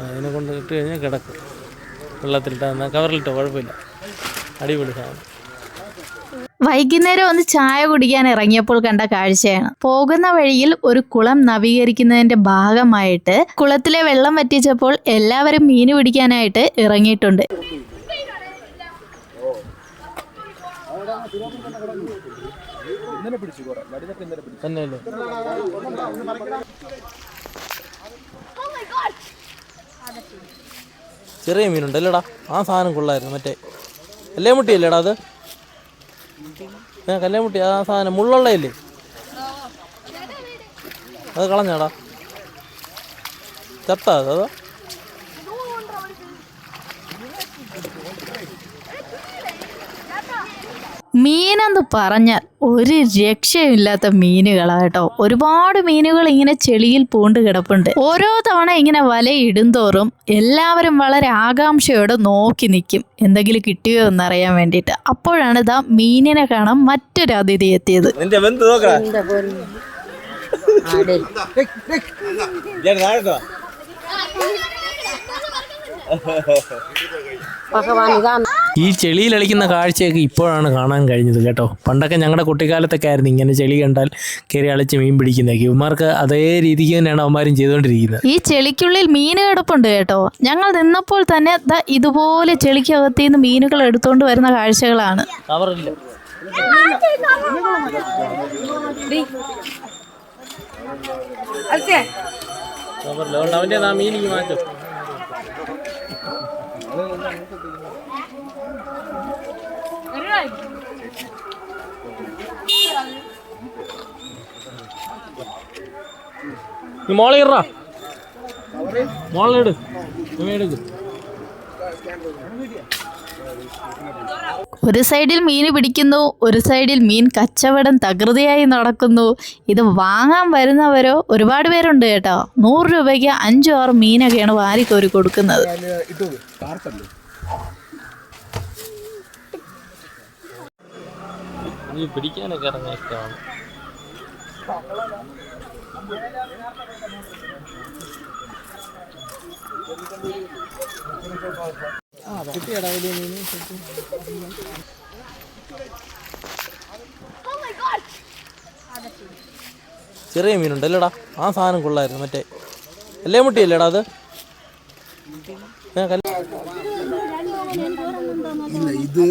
അതിനെ കൊണ്ട് ഇട്ട് കഴിഞ്ഞാൽ കിടക്കും. വെള്ളത്തിലിട്ടാ കവറിലിട്ടോ കുഴപ്പമില്ല. അടിപൊളി സാധനം. വൈകുന്നേരം ഒന്ന് ചായ കുടിക്കാൻ ഇറങ്ങിയപ്പോൾ കണ്ട കാഴ്ചയാണ്. പോകുന്ന വഴിയിൽ ഒരു കുളം നവീകരിക്കുന്നതിന്റെ ഭാഗമായിട്ട് കുളത്തിലെ വെള്ളം വറ്റിച്ചപ്പോൾ എല്ലാവരും മീൻ പിടിക്കാനായിട്ട് ഇറങ്ങിയിട്ടുണ്ട്. ചെറിയ മീനുണ്ടല്ലേടാ, ആ സാധനം കൊള്ളായിരുന്നു. മറ്റേ കല്ലേമുട്ടിയല്ലേടാ അത്? കല്ലേമുട്ടി, ആ സാധനം മുള്ളുള്ളയല്ലേ? അത് കളഞ്ഞാടാ, ചത്താ അതോ? മീനെന്ന് പറഞ്ഞാൽ ഒരു രക്ഷയില്ലാത്ത മീനുകളാണ് കേട്ടോ. ഒരുപാട് മീനുകൾ ഇങ്ങനെ ചെളിയിൽ പൂണ്ട് കിടപ്പുണ്ട്. ഓരോ തവണ ഇങ്ങനെ വലയിടുന്തോറും എല്ലാവരും വളരെ ആകാംക്ഷയോടെ നോക്കി നിൽക്കും, എന്തെങ്കിലും കിട്ടിയോ എന്നറിയാൻ വേണ്ടിയിട്ട്. അപ്പോഴാണ് ഇതാ മീനിനെ കാണാൻ മറ്റൊരു അതിഥി എത്തിയത്. ഈ ചെളിയിൽ കളിക്കുന്ന കാഴ്ചയൊക്കെ ഇപ്പോഴാണ് കാണാൻ കഴിഞ്ഞത് കേട്ടോ. പണ്ടൊക്കെ ഞങ്ങളുടെ കുട്ടിക്കാലത്തൊക്കെ ആയിരുന്നു ഇങ്ങനെ ചെളി കണ്ടാൽ കയറി അളിച്ച് മീൻ പിടിക്കുന്നതൊക്കെ. ഇവന്മാർക്ക് അതേ രീതിക്ക് തന്നെയാണ് അവന്മാരും ചെയ്തുകൊണ്ടിരിക്കുന്നത്. ഈ ചെളിക്കുള്ളിൽ മീൻ കിടപ്പുണ്ട് കേട്ടോ. ഞങ്ങൾ നിന്നപ്പോൾ തന്നെ ഇതുപോലെ ചെളിക്കകത്ത് നിന്ന് മീനുകൾ എടുത്തുകൊണ്ട് വരുന്ന കാഴ്ചകളാണ്. അവന്റെ മീനിക്ക് മാറ്റും. മോളെ ഇറാ, മോളെടു എടുക്ക്. ഒരു സൈഡിൽ മീൻ പിടിക്കുന്നു, ഒരു സൈഡിൽ മീൻ കച്ചവടം തകൃതിയായി നടക്കുന്നു. ഇത് വാങ്ങാൻ വരുന്നവരോ ഒരുപാട് പേരുണ്ട് കേട്ടോ. 100 രൂപയ്ക്ക് 5-6 മീനൊക്കെയാണ് വാരിക്കോരി കൊടുക്കുന്നത്. പിടിക്കാനൊക്കെ ഇറങ്ങാൻ ഇഷ്ടമാണ്. ചെറിയ മീനുണ്ടല്ലേടാ, ആ സാധനം കൊള്ളായിരുന്നു. മറ്റേ കല്ലേമുട്ടിയല്ലേടാ അത്? ഇത്